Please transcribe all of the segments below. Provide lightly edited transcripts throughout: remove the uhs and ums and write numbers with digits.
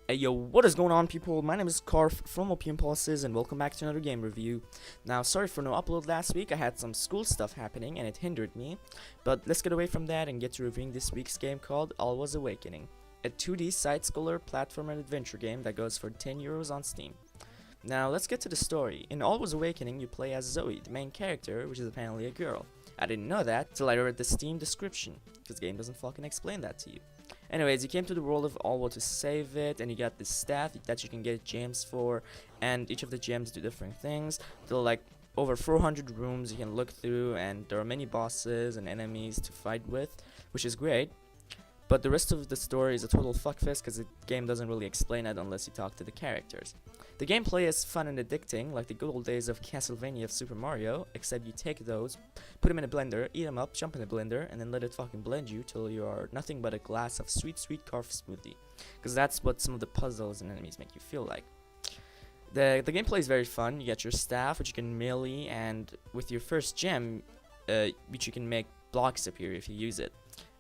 Hey yo, what is going on people? My name is Karf from Opium and welcome back to another game review. Now, sorry for no upload last week, I had some school stuff happening and it hindered me. But let's get away from that and get to reviewing this week's game called Alwa's Awakening. A 2D side-scroller platform and adventure game that goes for €10 on Steam. Now, let's get to the story. In Alwa's Awakening, you play as Zoe, the main character, which is apparently a girl. I didn't know that till I read the Steam description, because the game doesn't fucking explain that to you. Anyways, you came to the world of Alwa to save it, and you got this staff that you can get gems for, and each of the gems do different things. There are like over 400 rooms you can look through, and there are many bosses and enemies to fight with, which is great. But the rest of the story is a total fuckfest because the game doesn't really explain it unless you talk to the characters. The gameplay is fun and addicting, like the good old days of Castlevania of Super Mario, except you take those, put them in a blender, eat them up, jump in a blender, and then let it fucking blend you till you are nothing but a glass of sweet, sweet Karf smoothie. Because that's what some of the puzzles and enemies make you feel like. The gameplay is very fun. You get your staff, which you can melee, and with your first gem, which you can make blocks appear if you use it.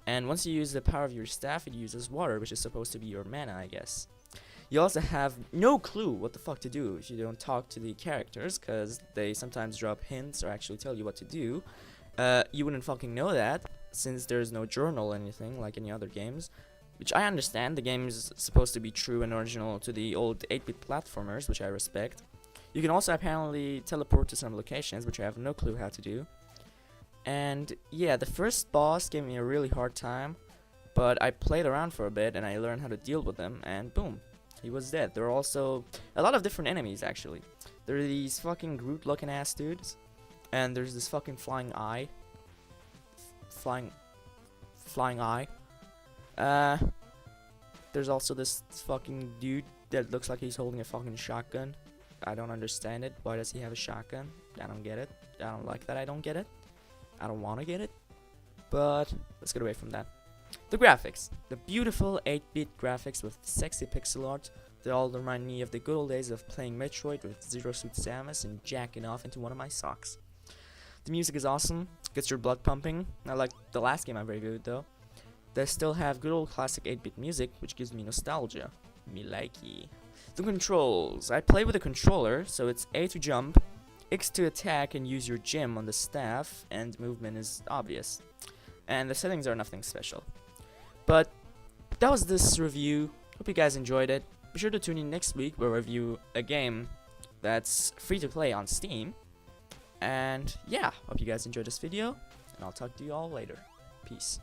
And once you use the power of your staff, it uses water, which is supposed to be your mana, I guess. You also have no clue what the fuck to do if you don't talk to the characters, because they sometimes drop hints or actually tell you what to do. You wouldn't fucking know that, since there's no journal or anything like any other games. Which I understand, the game is supposed to be true and original to the old 8-bit platformers, which I respect. You can also apparently teleport to some locations, which I have no clue how to do. And yeah, the first boss gave me a really hard time, but I played around for a bit and I learned how to deal with them, and boom, he was dead. There are also a lot of different enemies actually. There are these fucking Groot looking ass dudes, and there's this fucking flying eye. Flying eye. There's also this fucking dude that looks like he's holding a fucking shotgun. I don't understand it. Why does he have a shotgun? I don't get it. I don't like that I don't get it. I don't want to get it, but let's get away from that. The graphics. The beautiful 8-bit graphics with sexy pixel art. They all remind me of the good old days of playing Metroid with Zero Suit Samus and jacking off into one of my socks. The music is awesome. Gets your blood pumping. Not like the last game I reviewed though. They still have good old classic 8-bit music, which gives me nostalgia. Me likey. The controls. I play with a controller, so it's A to jump, X to attack and use your gem on the staff, and movement is obvious. And the settings are nothing special. But that was this review. Hope you guys enjoyed it. Be sure to tune in next week where I review a game that's free to play on Steam. And yeah, hope you guys enjoyed this video, and I'll talk to you all later. Peace.